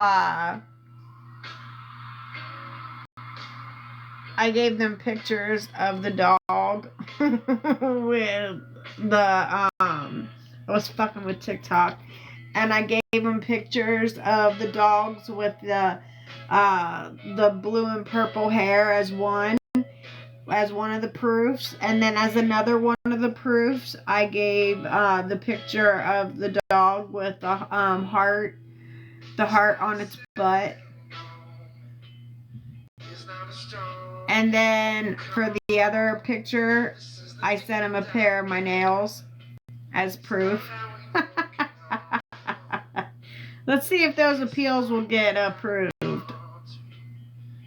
I gave them pictures of the dog with the I was fucking with TikTok, and I gave them pictures of the dogs with the blue and purple hair as one of the proofs, and then as another one of the proofs, I gave the picture of the dog with the heart on its butt. And then for the other picture, I sent him a pair of my nails as proof. Let's see if those appeals will get approved.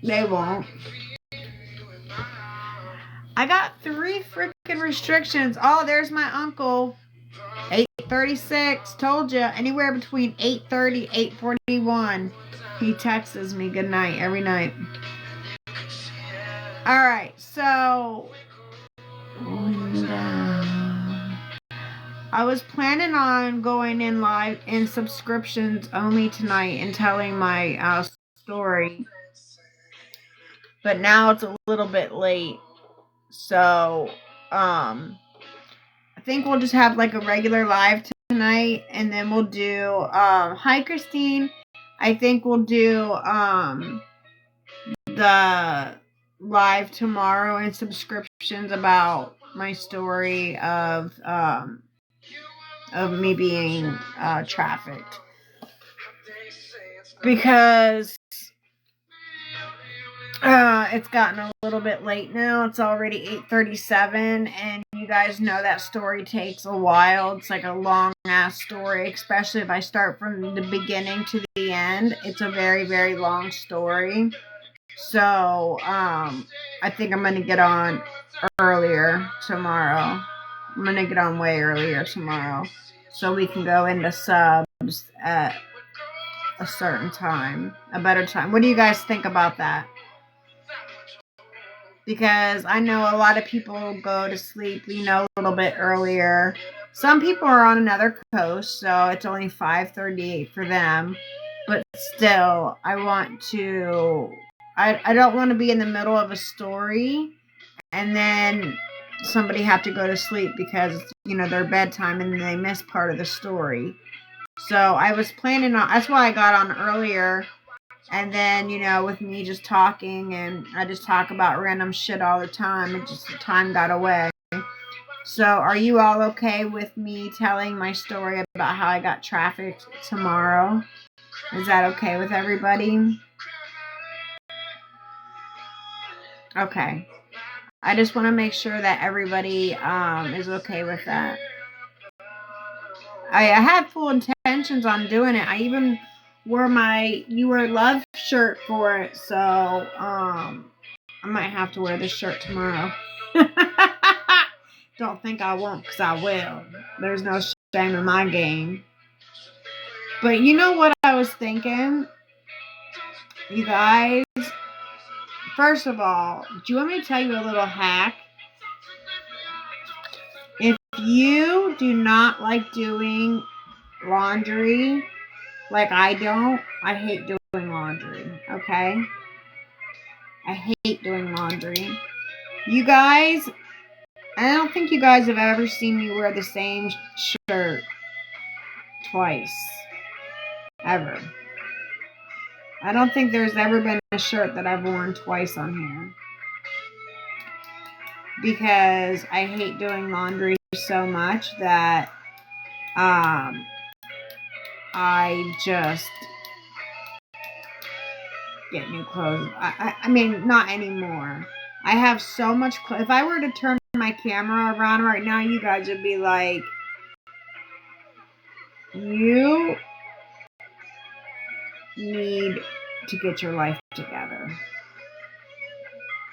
They won't. I got 3 freaking restrictions. Oh, there's my uncle. 8:36. Told you. Anywhere between 8:30, 8:41. He texts me good night every night. Alright, so I was planning on going in live in subscriptions only tonight and telling my story. But now it's a little bit late. So, I think we'll just have like a regular live tonight, and then we'll do, hi Christine. I think we'll do, the live tomorrow in subscriptions about my story of me being, trafficked. Because it's gotten a little bit late now. It's already 8:37, and you guys know that story takes a while. It's like a long ass story, especially if I start from the beginning to the end. It's a very, very long story. So, I think I'm gonna get on earlier tomorrow. I'm gonna get on way earlier tomorrow, so we can go into subs at a certain time, a better time. What do you guys think about that? Because I know a lot of people go to sleep, a little bit earlier. Some people are on another coast, so it's only 5:38 for them. But still, I don't want to be in the middle of a story and then somebody have to go to sleep because, their bedtime and they miss part of the story. So I was planning on, that's why I got on earlier. And then, with me just talking, and I just talk about random shit all the time, the time got away. So are you all okay with me telling my story about how I got trafficked tomorrow? Is that okay with everybody? Okay. I just want to make sure that everybody is okay with that. I had full intentions on doing it. I even wore my You Were Love shirt for it. So I might have to wear this shirt tomorrow. Don't think I won't, because I will. There's no shame in my game. But you know what I was thinking? You guys, first of all, do you want me to tell you a little hack? If you do not like doing laundry, like I don't, I hate doing laundry, okay? I hate doing laundry. You guys, I don't think you guys have ever seen me wear the same shirt twice. Ever. I don't think there's ever been a shirt that I've worn twice on here. Because I hate doing laundry so much that I just get new clothes. I mean, not anymore. I have so much clothes. If I were to turn my camera around right now, you guys would be like, you need to get your life together.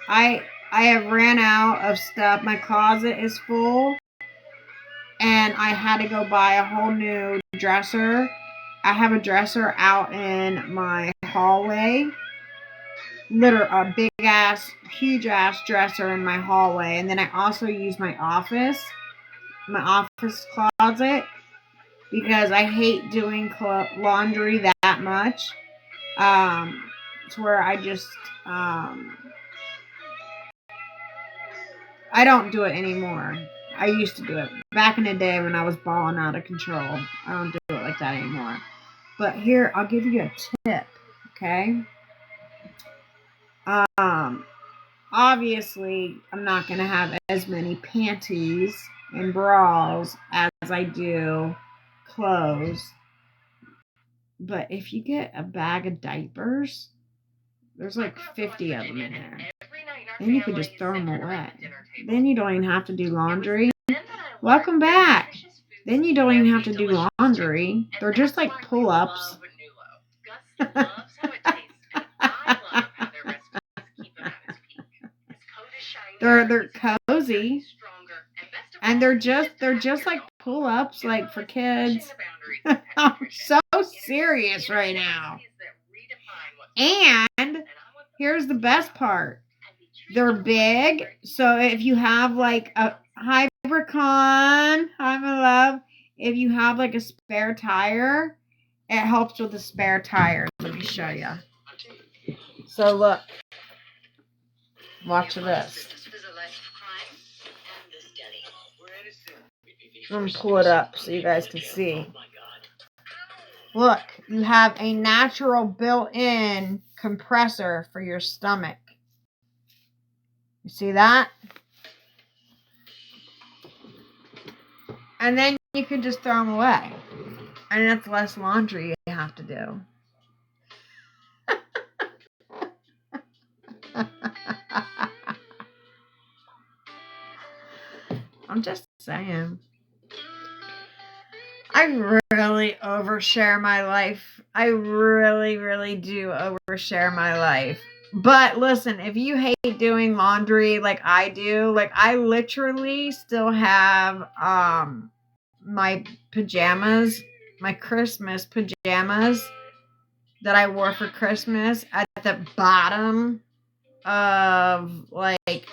I have ran out of stuff. My closet is full. And I had to go buy a whole new dresser. I have a dresser out in my hallway. A big ass, huge ass dresser in my hallway. And then I also use my office closet, because I hate doing laundry that much. It's where I just, I don't do it anymore. I used to do it back in the day when I was balling out of control. I don't do it like that anymore. But here, I'll give you a tip, okay? Obviously, I'm not going to have as many panties and bras as I do clothes. But if you get a bag of diapers, there's like 50 of them in there. Then you can just throw them away. Then you don't even have to do laundry. Welcome back. Then you don't even have to do laundry. They're just like pull-ups. They're cozy. And they're just like pull-ups, like for kids. I'm so serious right now. And here's the best part. They're big. So if you have like a Hypercon, hi my love, if you have like a spare tire, it helps with the spare tire. Let me show you. So look. Watch this. I'm going to pull it up so you guys can see. Look, you have a natural built-in compressor for your stomach. You see that? And then you can just throw them away. And that's less laundry you have to do. I'm just saying. I really overshare my life. I really, really do overshare my life. But listen, if you hate doing laundry like I do, like I literally still have my pajamas, my Christmas pajamas that I wore for Christmas at the bottom of like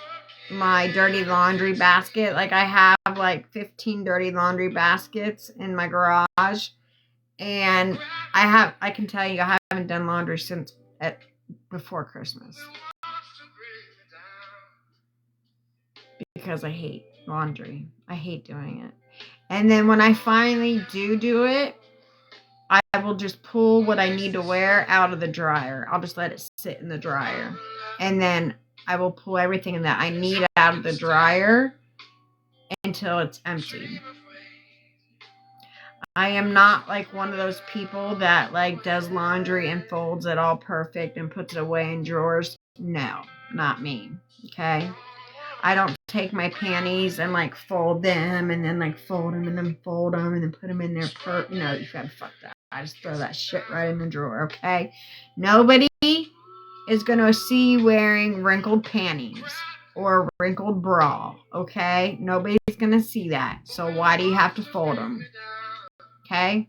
my dirty laundry basket. Like I have like 15 dirty laundry baskets in my garage, and I can tell you I haven't done laundry since before Christmas because I hate laundry. I hate doing it. And then when I finally do it, I will just pull what I need to wear out of the dryer. I'll just let it sit in the dryer, and then I will pull everything that I need out of the dryer until it's empty. I am not like one of those people that like does laundry and folds it all perfect and puts it away in drawers. No, not me. Okay. I don't take my panties and like fold them and then like fold them and then fold them and then put them in their No, you gotta fuck that. I just throw that shit right in the drawer. Okay. Nobody is going to see you wearing wrinkled panties or a wrinkled bra, okay? Nobody's going to see that. So why do you have to fold them? Okay?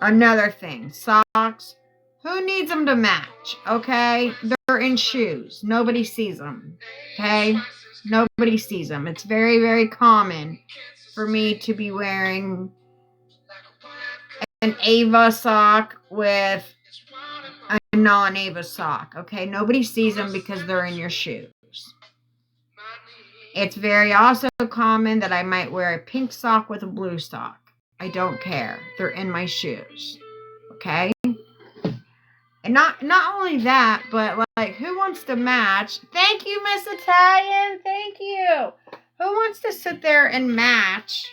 Another thing, socks. Who needs them to match, okay? They're in shoes. Nobody sees them, okay? Nobody sees them. It's very, very common for me to be wearing an Ava sock with a non-Ava sock, okay? Nobody sees them because they're in your shoes. It's very also common that I might wear a pink sock with a blue sock. I don't care. They're in my shoes, okay? And not only that, but like, who wants to match? Thank you, Miss Italian. Thank you. Who wants to sit there and match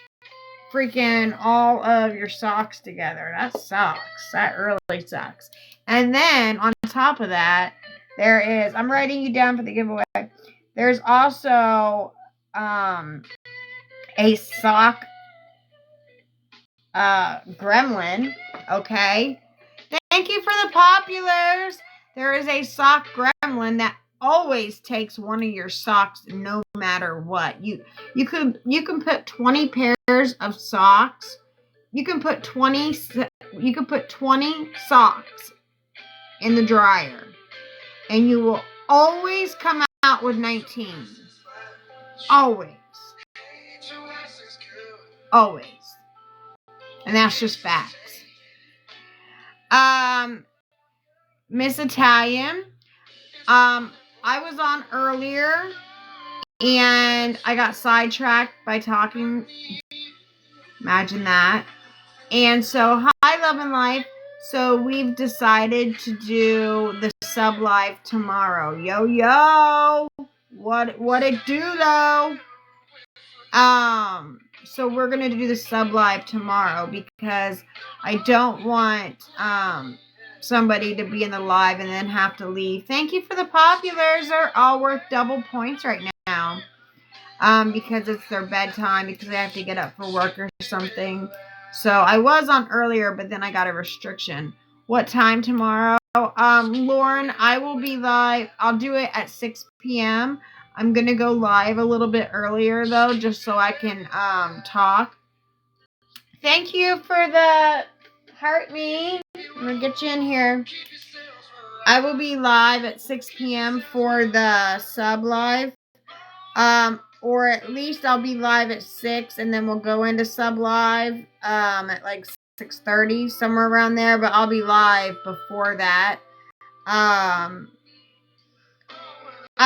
freaking all of your socks together? That sucks. That really sucks. And then on top of that, there is, I'm writing you down for the giveaway. There's also a sock gremlin. Okay. Thank you for the populars. There is a sock gremlin that always takes one of your socks no matter what. You can put 20 pairs of socks. You can put 20 socks in the dryer, and you will always come out with 19. Always. Always. And that's just facts. Miss Italian. I was on earlier and I got sidetracked by talking. Imagine that. And so, hi, Love and Life. So we've decided to do the sub live tomorrow. Yo, yo. What it do though? So we're gonna do the sub live tomorrow because I don't want somebody to be in the live and then have to leave. Thank you for the populars. They're all worth double points right now. Because it's their bedtime, because they have to get up for work or something. So I was on earlier, but then I got a restriction. What time tomorrow? Lauren, I will be live. I'll do it at 6 p.m. I'm going to go live a little bit earlier, though, just so I can talk. Thank you for the heart me. I'm going to get you in here. I will be live at 6 p.m. for the sub live. Or at least I'll be live at 6 and then we'll go into sub live at like 6:30, somewhere around there, but I'll be live before that. I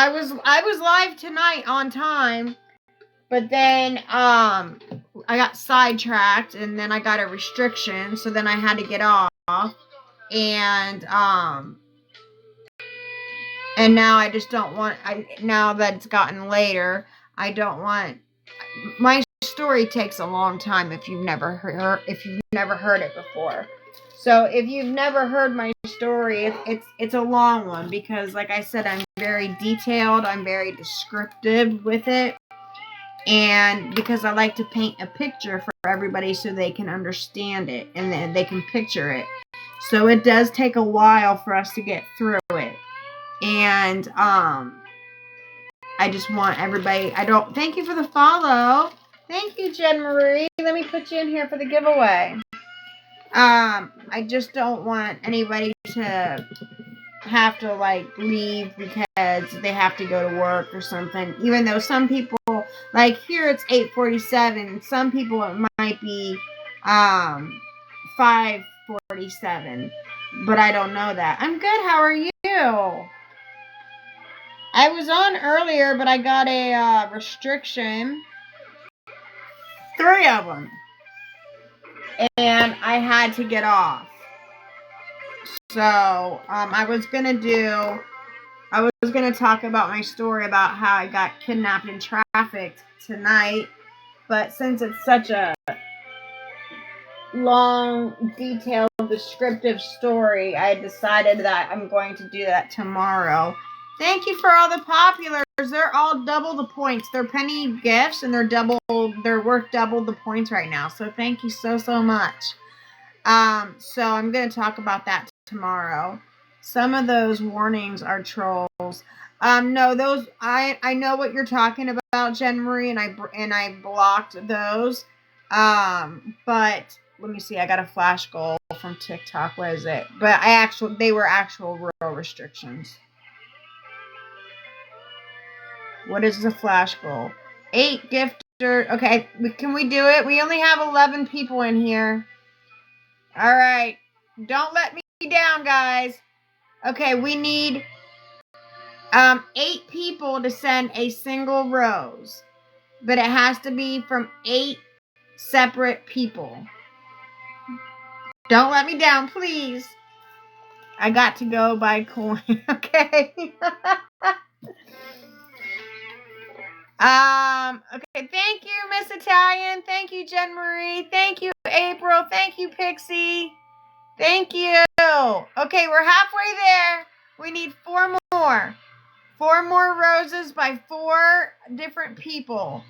was live tonight on time, but then I got sidetracked and then I got a restriction, so then I had to get off. And now I just don't want, now that it's gotten later, I don't want, my story takes a long time if you've never heard it before. So if you've never heard my story, it's a long one because, like I said, I'm very detailed, I'm very descriptive with it, and because I like to paint a picture for everybody so they can understand it and then they can picture it. So it does take a while for us to get through it. And I just want everybody, thank you for the follow. Thank you, Jen Marie. Let me put you in here for the giveaway. I just don't want anybody to have to like leave because they have to go to work or something. Even though some people, like here it's 8:47, some people it might be 5:47. But I don't know that. I'm good. How are you? I was on earlier, but I got a restriction. 3 of them. And I had to get off. So, I was going to talk about my story about how I got kidnapped and trafficked tonight. But since it's such a long, detailed, descriptive story, I decided that I'm going to do that tomorrow. Thank you for all the populars. They're all double the points. They're penny gifts and they're worth double the points right now. So thank you so much. So I'm going to talk about that tomorrow. Some of those warnings are trolls. No, those I know what you're talking about, Jen Marie, and I blocked those. But let me see. I got a flash goal from TikTok. What is it? But they were actual real restrictions. What is the flash goal? 8 gifter. Okay, can we do it? We only have 11 people in here. All right. Don't let me down, guys. Okay, we need 8 people to send a single rose. But it has to be from 8 separate people. Don't let me down, please. I got to go buy coin. Okay. Okay, thank you, Miss Italian. Thank you, Jen Marie. Thank you, April. Thank you, Pixie. Thank you. Okay, we're halfway there. We need 4 more. 4 more roses by 4 different people.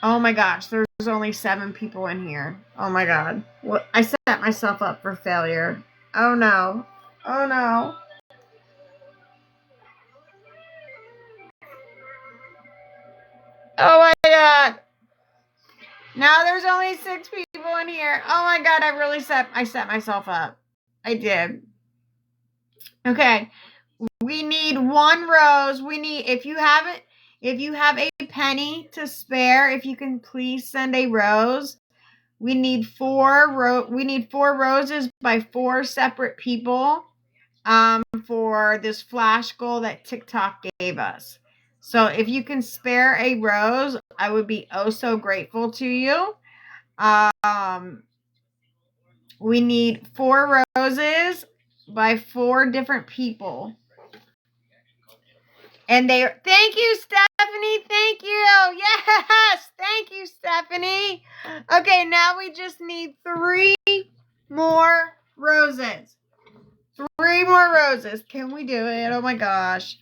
Oh my gosh, there's only 7 people in here. Oh my god. I set myself up for failure. Oh no. Oh no. Oh my god. Now there's only 6 people in here. Oh my god, I set myself up. I did. Okay. We need 1 rose. If you have a penny to spare, if you can please send a rose. We need 4 roses by 4 separate people. for this flash goal that TikTok gave us. So if you can spare a rose, I would be oh so grateful to you. We need 4 roses by 4 different people. And thank you, Stephanie. Thank you. Yes. Thank you, Stephanie. Okay, now we just need 3 more roses. 3 more roses. Can we do it? Oh my gosh.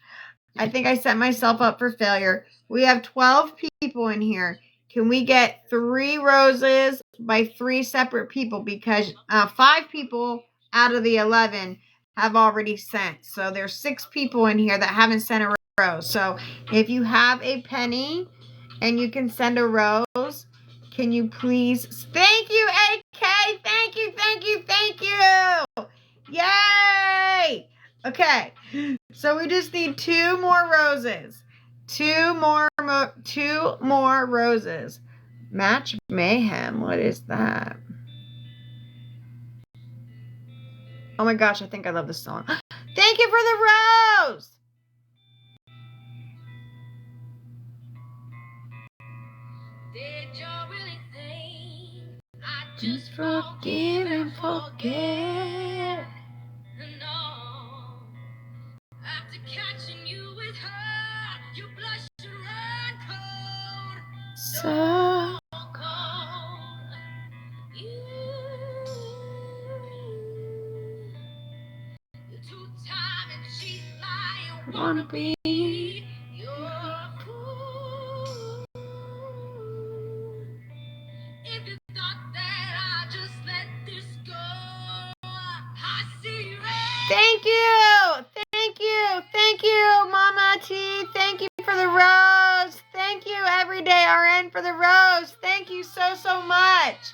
I think I set myself up for failure. We have 12 people in here. Can we get 3 roses by 3 separate people? Because 5 people out of the 11 have already sent. So there's 6 people in here that haven't sent a rose. So if you have a penny and you can send a rose, can you please? Thank you, AK. Thank you, thank you, thank you. Yay! Okay, so we just need 2 more roses. 2 more roses. Match Mayhem. What is that? Oh my gosh, I think I love this song. Thank you for the rose. Did you really think I just forgive and forget? No. After catching you with her, you blush and run cold. So cold. You're two-time and cheat like you wanna be. You're a fool. If you thought that I just let this go, I see red. Thank you. Thank you. Thank you, Mama T. Thank you for the rose. Thank you, Everyday RN, for the rose. Thank you so, so much.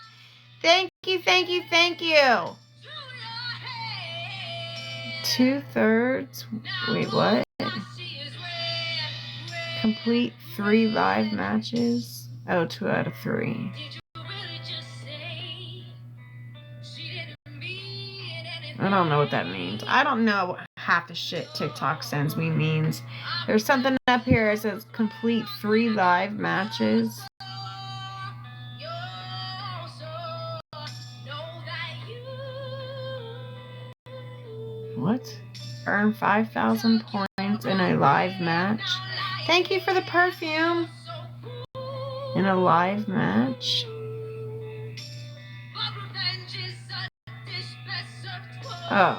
Thank you, thank you, thank you. 2/3. Wait, what? Complete 3 live matches. Oh, 2 out of 3. I don't know what that means. I don't know what half the shit TikTok sends me means. There's something up here that says complete 3 live matches. What? Earn 5,000 points in a live match. Thank you for the perfume. In a live match. Oh,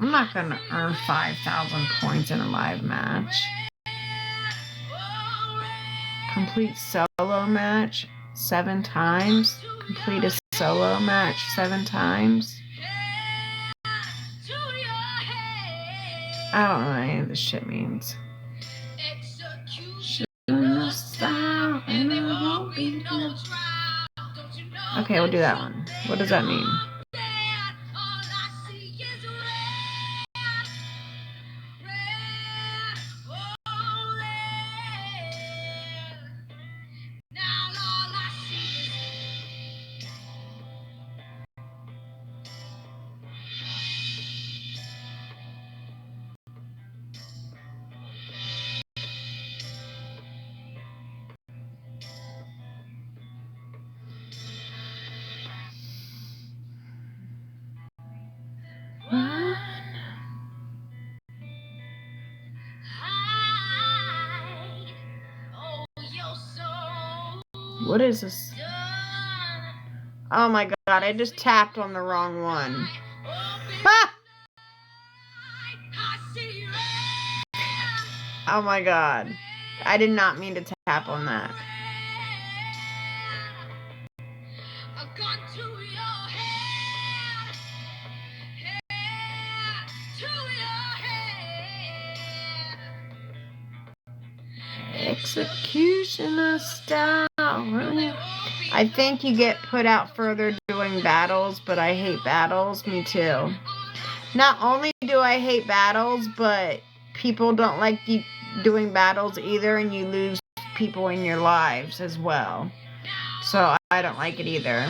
I'm not going to earn 5,000 points in a live match. Complete solo match 7 times. Complete a solo match 7 times. I don't know what any of this shit means. Okay, we'll do that one. What does that mean? What is this? Oh my god, I just tapped on the wrong one. Ah! Oh my god. I did not mean to tap on that. Executioner style. I think you get put out further doing battles, but I hate battles. Me too. Not only do I hate battles, but people don't like you doing battles either, and you lose people in your lives as well. So I don't like it either.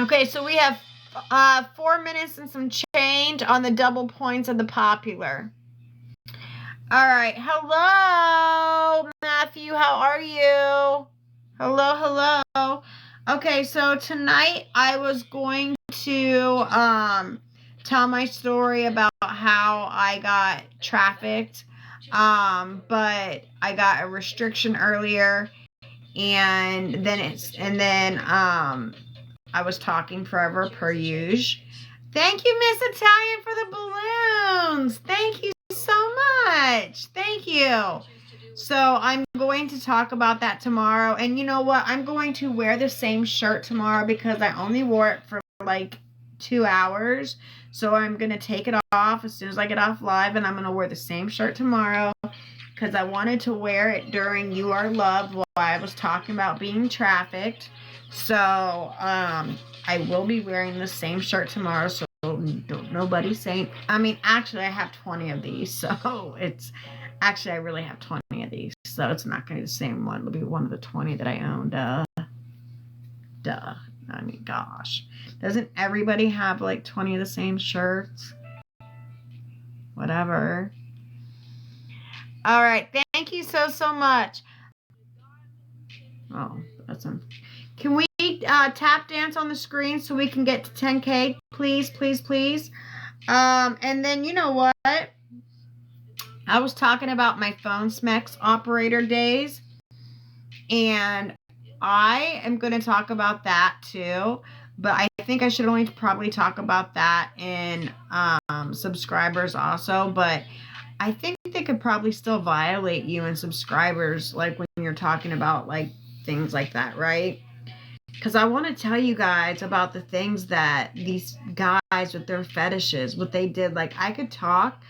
Okay, so we have 4 minutes and some change on the double points of the popular. All right. Hello, Matthew. How are you? Hello. Okay, so tonight I was going to tell my story about how I got trafficked. But I got a restriction earlier, and then I was talking forever per usual. Thank you, Miss Italian, for the balloons. Thank you so much. Thank you. So I'm going to talk about that tomorrow. And you know what? I'm going to wear the same shirt tomorrow because I only wore it for like 2 hours. So I'm going to take it off as soon as I get off live, and I'm going to wear the same shirt tomorrow because I wanted to wear it during You Are Loved while I was talking about being trafficked. So I will be wearing the same shirt tomorrow, so don't nobody say. I mean, actually, I have 20 of these, so it's actually I really have 20 of these, so it's not going to be the same one. It'll be one of the 20 that I own. Duh. I mean, gosh, doesn't everybody have like 20 of the same shirts? Whatever. All right, thank you so much. Oh, that's Can we tap dance on the screen so we can get to 10K? Please. And then you know what? I was talking about my phone ScamSlam operator days, and I am going to talk about that too. But I think I should only probably talk about that in subscribers also. But I think they could probably still violate you in subscribers, like when you're talking about like things like that, right? Because I want to tell you guys about the things that these guys with their fetishes, what they did. Like, I could talk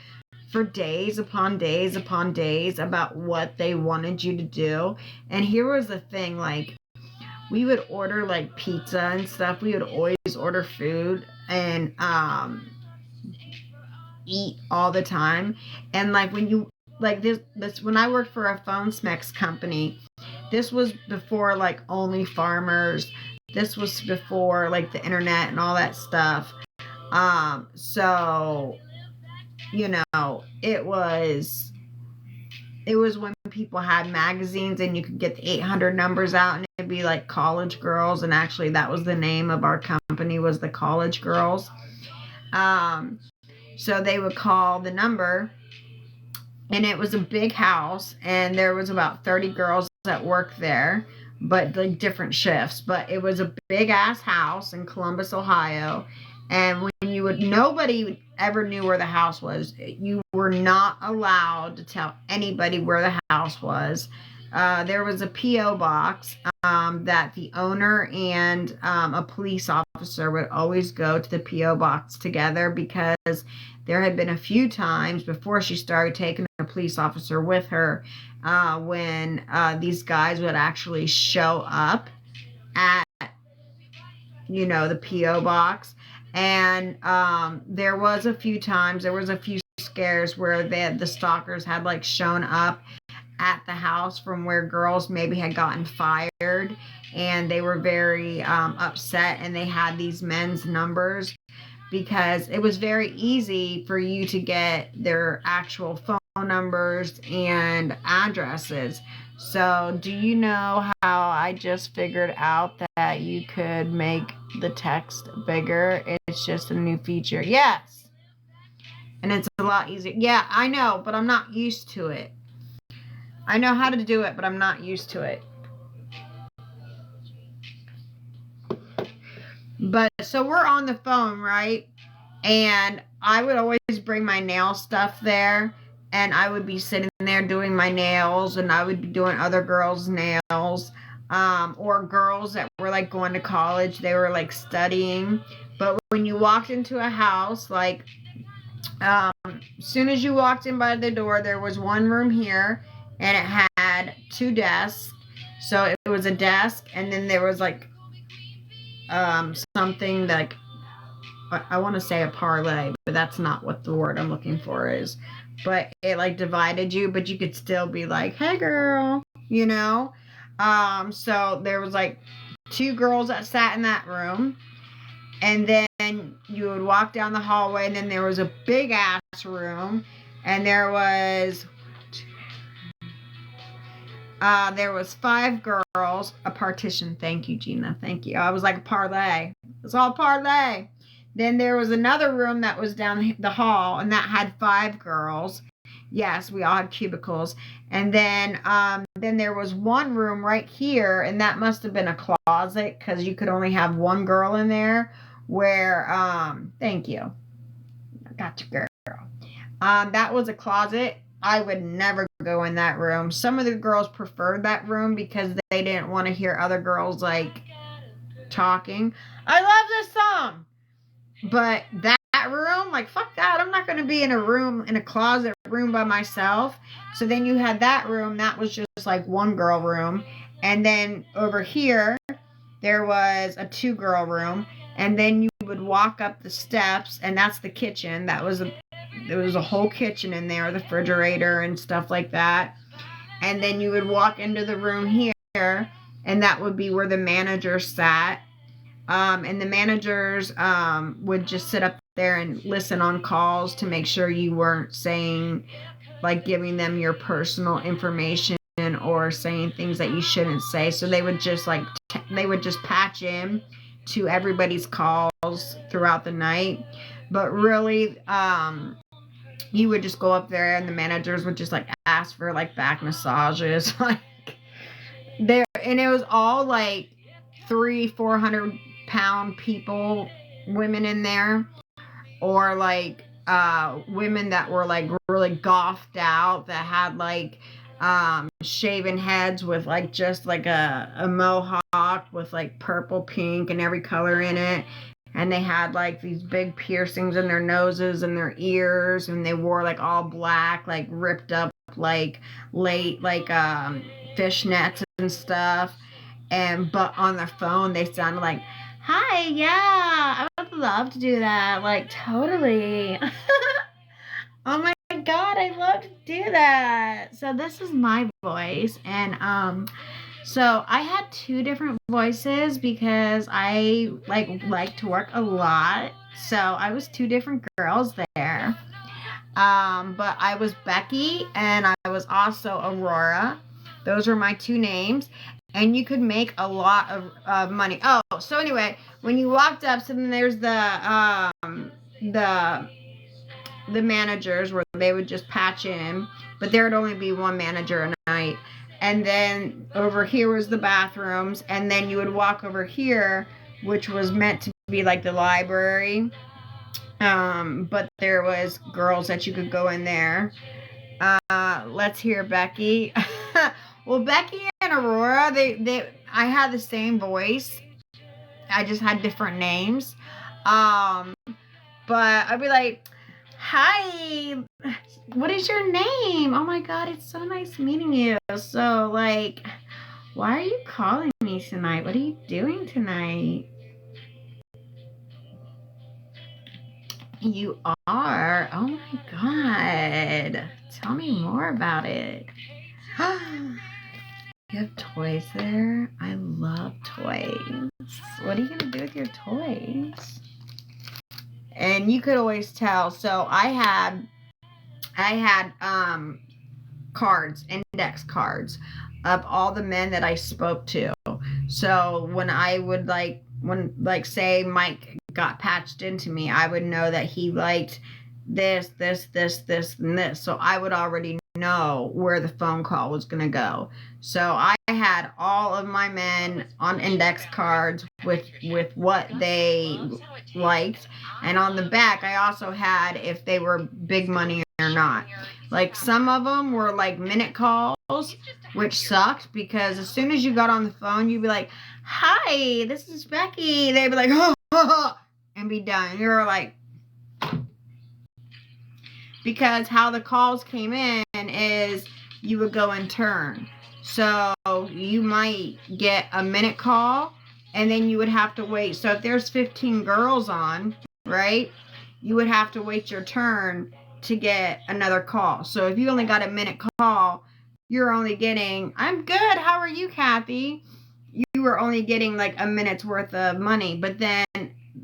for days upon days about what they wanted you to do. And here was the thing, like, we would order like pizza and stuff. We would always order food and eat all the time. And like when you like this when I worked for a phone ScamSlam company, this was before like Only Farmers. This was before like the internet and all that stuff. So you know, it was when people had magazines and you could get the 800 numbers out and it'd be like College Girls, and actually that was the name of our company, was the College Girls. So they would call the number, and it was a big house, and there was about 30 girls that worked there, but like different shifts. But it was a big ass house in Columbus, Ohio. And when you would, nobody ever knew where the house was. You were not allowed to tell anybody where the house was. There was a P.O. box that the owner and a police officer would always go to the P.O. box together, because there had been a few times before she started taking a police officer with her when these guys would actually show up at, you know, the P.O. box. And there was a few scares where the stalkers had like shown up at the house from where girls maybe had gotten fired, and they were very upset, and they had these men's numbers because it was very easy for you to get their actual phone numbers and addresses. So do you know how I just figured out that you could make the text bigger? It's just a new feature. Yes. And it's a lot easier. Yeah, I know, but I'm not used to it. I know how to do it, but I'm not used to it. But so we're on the phone, right? And I would always bring my nail stuff there, and I would be sitting there doing my nails, and I would be doing other girls' nails, or girls that were like going to college. They were like studying. But when you walked into a house, like as soon as you walked in by the door, there was one room here, and it had 2 desks. So it was a desk, and then there was like something like, I want to say a parlay, but that's not what the word I'm looking for is. But it like divided you, but you could still be like, hey girl, you know? So there was like 2 girls that sat in that room. And then you would walk down the hallway, and then there was a big ass room, and there was 5 girls, a partition. Thank you, Gina. Thank you. I was like a parlay. It's all parlay. Then there was another room that was down the hall, and that had 5 girls. Yes, we all had cubicles. And then there was one room right here, and that must have been a closet because you could only have one girl in there. Where thank you. I got you, girl. That was a closet. I would never go in that room. Some of the girls preferred that room because they didn't want to hear other girls like talking. I love this song. But that room, like, fuck that. I'm not going to be in a closet room by myself. So then you had that room. That was just like one girl room. And then over here, there was a 2-girl room. And then you would walk up the steps, and that's the kitchen. There was a whole kitchen in there, the refrigerator and stuff like that. And then you would walk into the room here, and that would be where the manager sat. And the managers would just sit up there and listen on calls to make sure you weren't saying, like, giving them your personal information or saying things that you shouldn't say. So they would just patch in to everybody's calls throughout the night. But really, you would just go up there, and the managers would just like ask for like back massages, like there, and it was all like 300-400 pound people, women in there, or like women that were like really goughed out, that had like shaven heads with like just like a mohawk with like purple, pink, and every color in it. And they had like these big piercings in their noses and their ears, and they wore like all black, like ripped up, like fishnets and stuff. But on their phone, they sounded like, "Hi, yeah, I would love to do that, like totally." Oh my God, I love to do that. So this is my voice, and so I had 2 different voices because I like to work a lot. So I was 2 different girls there. But I was Becky, and I was also Aurora. Those were my 2 names. And you could make a lot of money. Oh, so anyway, when you walked up, so then there's the managers where they would just patch in, but there would only be one manager a night. And then over here was the bathrooms, and then you would walk over here, which was meant to be like the library. But there was girls that you could go in there. Let's hear Becky. Well, Becky and Aurora, I had the same voice. I just had different names. But I'd be like, "Hi, what is your name? Oh my God, it's so nice meeting you. So, like, why are you calling me tonight? What are you doing tonight?" You are? Oh my God. Tell me more about it. You have toys there? I love toys. What are you going to do with your toys? And you could always tell. So I had cards, index cards of all the men that I spoke to. So when I would say Mike got patched into me, I would know that he liked this, and this. So I would already know where the phone call was going to go. So I had all of my men on index cards with what they liked. And on the back, I also had if they were big money or not. Like some of them were like minute calls, which sucked because as soon as you got on the phone, you'd be like, "Hi, this is Becky." They'd be like, "Oh," and be done. You're like, because how the calls came in is you would go in turn. So you might get a minute call, and then you would have to wait. So if there's 15 girls on, right, you would have to wait your turn to get another call. So if you only got a minute call, you're only getting, "I'm good, how are you, Kathy?" You were only getting like a minute's worth of money. But then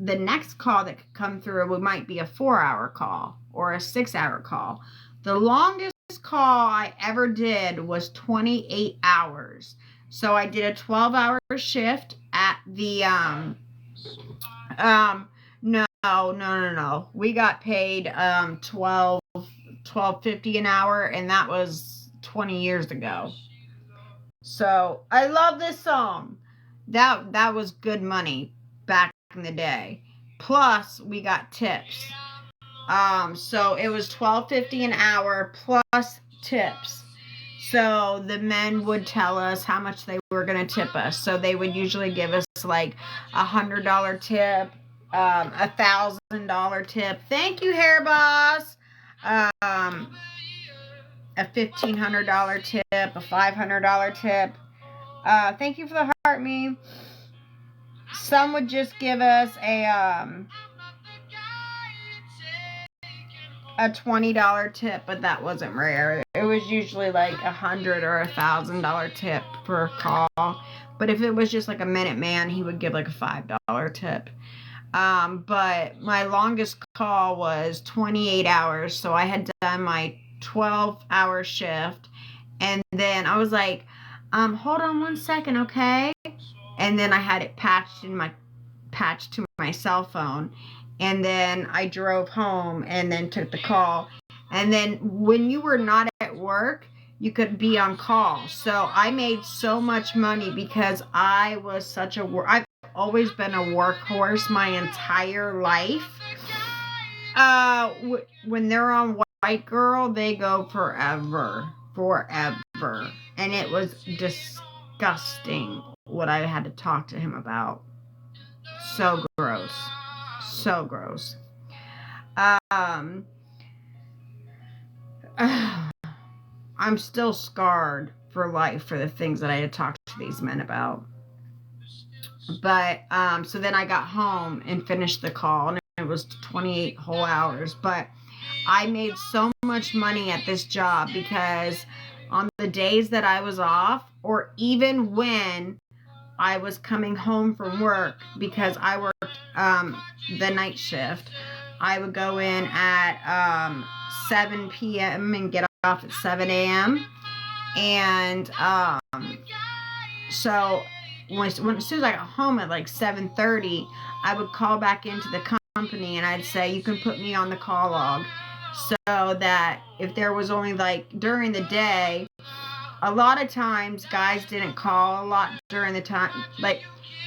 the next call that could come through might be a 4-hour call or a 6-hour call. The longest call I ever did was 28 hours. So I did a 12-hour shift at the no. We got paid $12.50 an hour, and that was 20 years ago. So I love this song. That was good money back in the day. Plus we got tips. So it was $12.50 an hour plus tips. So the men would tell us how much they were going to tip us. So they would usually give us like $100 tip, $1,000 tip. Thank you, Hair Boss. A $1,500 tip, a $500 tip. Thank you for the heart, me. Some would just give us a $20 tip, but that wasn't rare. It was usually like $100 or $1,000 tip per call. But if it was just like a minute man, he would give like a $5 tip. But my longest call was 28 hours. So I had done my 12-hour shift, and then I was like, hold on 1 second, okay? And then I had it patched to my cell phone. And then I drove home and then took the call. And then when you were not at work, you could be on call. So I made so much money because I was I've always been a workhorse my entire life. When they're on White Girl, they go forever. And it was disgusting what I had to talk to him about. So gross. So gross. I'm still scarred for life for the things that I had talked to these men about. But so then I got home and finished the call, and it was 28 whole hours. But I made so much money at this job because on the days that I was off, or even when I was coming home from work, because I worked the night shift, I would go in at 7 p.m. and get off at 7 a.m. And so as soon as I got home at like 7:30, I would call back into the company and I'd say, you can put me on the call log, so that if there was only like during the day, a lot of times guys didn't call a lot during the time. Like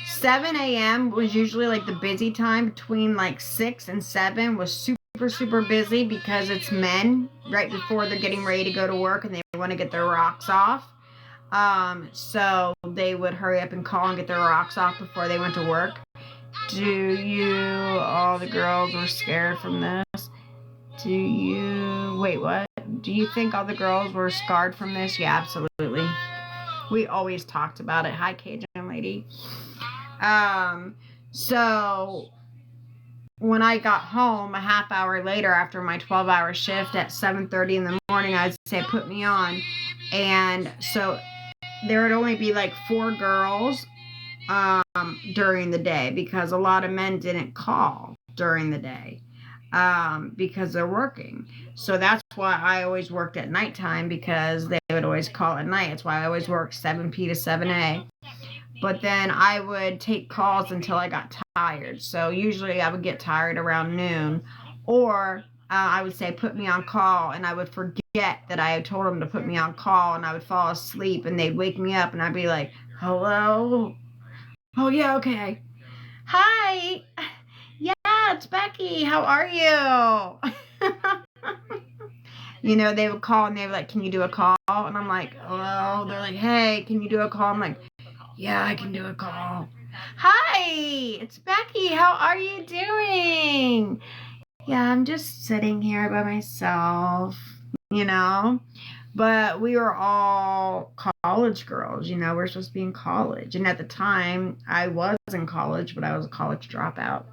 7 a.m. was usually like the busy time. Between like 6 and 7 was super busy because it's men right before they're getting ready to go to work and they want to get their rocks off. So they would hurry up and call and get their rocks off before they went to work. All the girls were scared from this? Wait, what? Do you think all the girls were scarred from this? Yeah, absolutely. We always talked about it. Hi, Cajun lady. So when I got home a half hour later after my 12-hour shift at 7:30 in the morning, I'd say, put me on. And so there would only be like 4 girls during the day because a lot of men didn't call during the day because they're working. So that's why I always worked at nighttime, because they would always call at night. That's why I always worked 7p to 7a. But then I would take calls until I got tired. So usually I would get tired around noon, or I would say, put me on call, and I would forget that I had told them to put me on call, and I would fall asleep, and they'd wake me up, and I'd be like, hello? Oh, yeah, okay. Hi. Yeah, it's Becky. How are you? You know, they would call, and they were like, can you do a call? And I'm like, hello? They're like, hey, can you do a call? I'm like, yeah, I can do a call. Hi, it's Becky. How are you doing? Yeah, I'm just sitting here by myself, you know. But we were all college girls, you know. We're supposed to be in college. And at the time, I was in college, but I was a college dropout.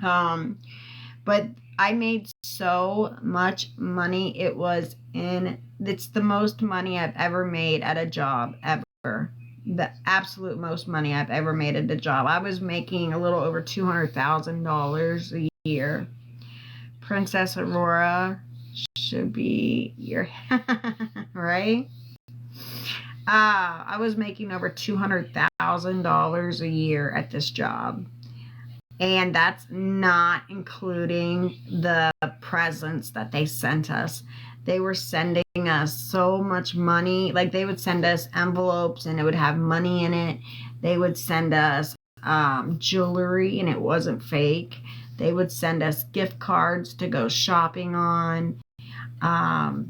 But I made so much money. It's the most money I've ever made at a job, ever. the absolute most money I've ever made at a job. I was making a little over $200,000 a year. Princess Aurora should be your right. I was making over $200,000 a year at this job. And that's not including the presents that they sent us. They were sending us so much money. Like, they would send us envelopes and it would have money in it. They would send us jewelry and it wasn't fake. They would send us gift cards to go shopping on.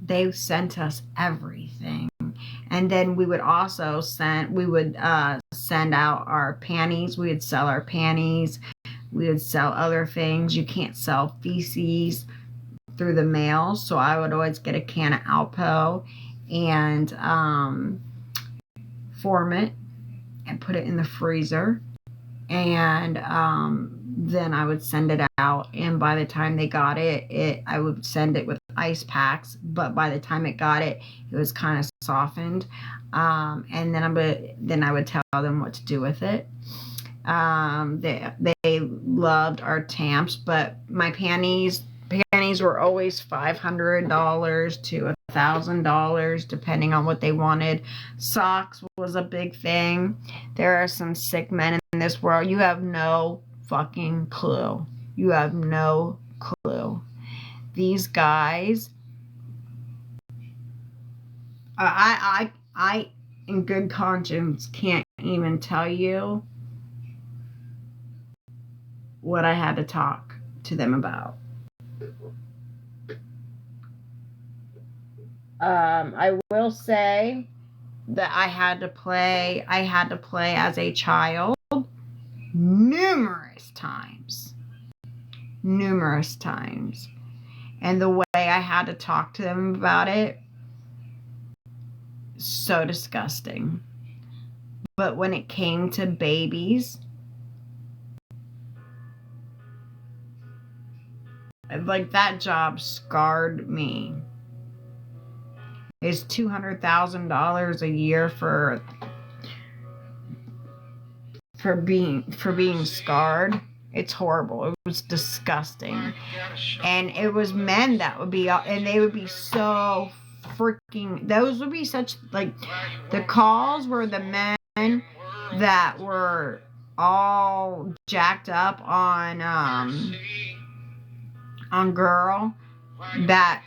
They sent us everything. And then we would also send out our panties. We would sell our panties. We would sell other things. You can't sell feces through the mail. So I would always get a can of Alpo and form it and put it in the freezer. And then I would send it out. And by the time they got it, I would send it with ice packs. But by the time it got it, it was kind of softened. And then I would tell them what to do with it. They loved our tamps, but my panties were always $500 to $1,000 depending on what they wanted. Socks was a big thing. There are some sick men in this world. You have no fucking clue. You have no clue. These guys, I in good conscience can't even tell you what I had to talk to them about. I will say that I had to play as a child numerous times. And the way I had to talk to them about it, so disgusting. But when it came to babies, like, that job scarred me. It's $200,000 a year for being scarred. It's horrible. It was disgusting. And it was men that would be, and they would be so freaking, those would be such, like, the calls were the men that were all jacked up on girl, that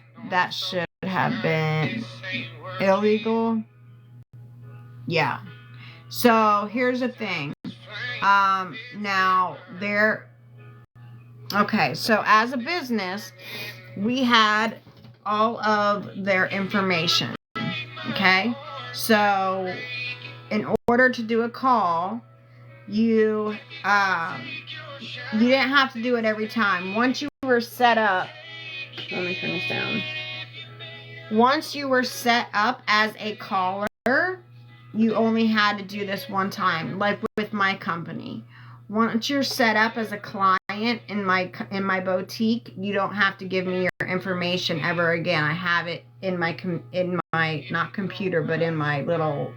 should have been illegal. Yeah. So here's the thing. Now okay, so as a business, we had all of their information. Okay? So in order to do a call, you didn't have to do it every time. Once you were set up, let me turn this down. Once you were set up as a caller, you only had to do this one time, like with my company. Once you're set up as a client in my boutique, you don't have to give me your information ever again. I have it in my not computer, but in my little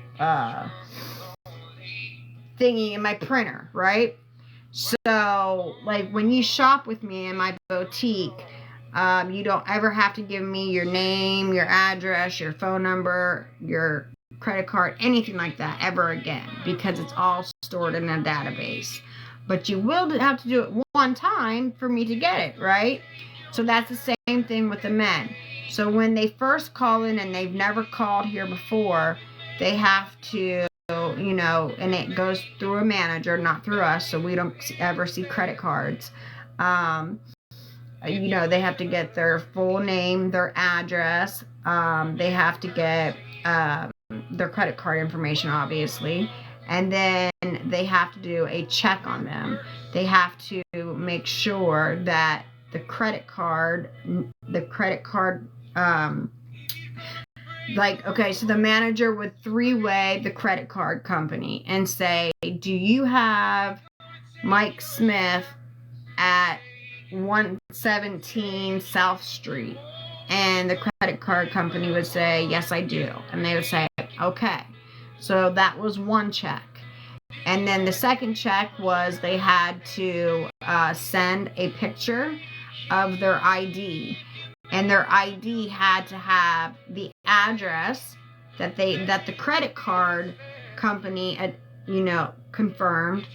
thingy in my printer, right? So, like, when you shop with me in my boutique, you don't ever have to give me your name, your address, your phone number, your credit card, anything like that ever again, because it's all stored in a database. But you will have to do it one time for me to get it, right? So that's the same thing with the men. So when they first call in and they've never called here before, they have to, and it goes through a manager, not through us, so we don't ever see credit cards. They have to get their full name, their address. They have to get their credit card information, obviously. And then they have to do a check on them. They have to make sure that the credit card, so the manager would three-way the credit card company and say, do you have Mike Smith at 117 South Street? And the credit card company would say, yes, I do. And they would say, okay. So that was one check. And then the second check was they had to send a picture of their ID. And their ID had to have the address that the credit card company had, confirmed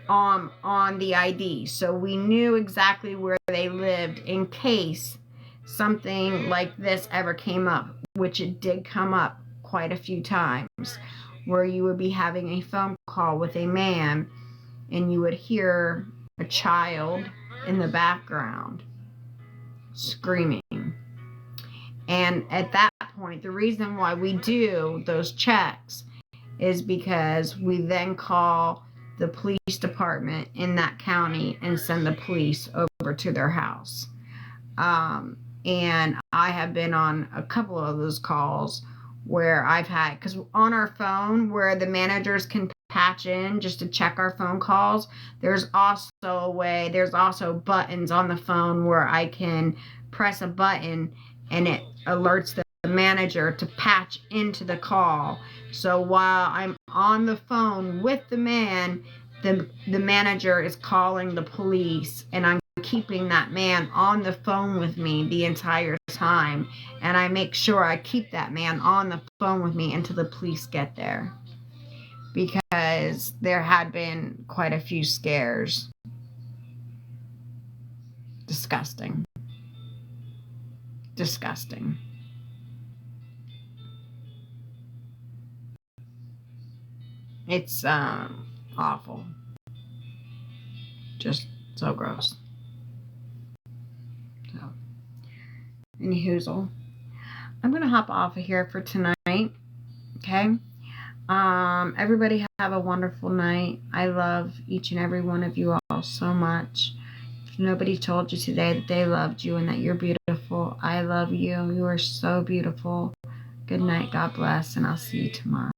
on the ID. So we knew exactly where they lived in case something like this ever came up, which it did come up quite a few times, where you would be having a phone call with a man and you would hear a child in the background screaming. And at that point, the reason why we do those checks is because we then call the police department in that county and send the police over to their house. And I have been on a couple of those calls where I've had, because on our phone where the managers can patch in just to check our phone calls, there's also buttons on the phone where I can press a button and it alerts the manager to patch into the call. So while I'm on the phone with the man, the manager is calling the police, and I'm keeping that man on the phone with me the entire time. And I make sure I keep that man on the phone with me until the police get there, because there had been quite a few scares. Disgusting. It's awful. Just so gross. So, any hoozle. I'm gonna hop off of here for tonight. Okay. Everybody have a wonderful night. I love each and every one of you all so much. If nobody told you today that they loved you and that you're beautiful, I love you. You are so beautiful. Good night. God bless, and I'll see you tomorrow.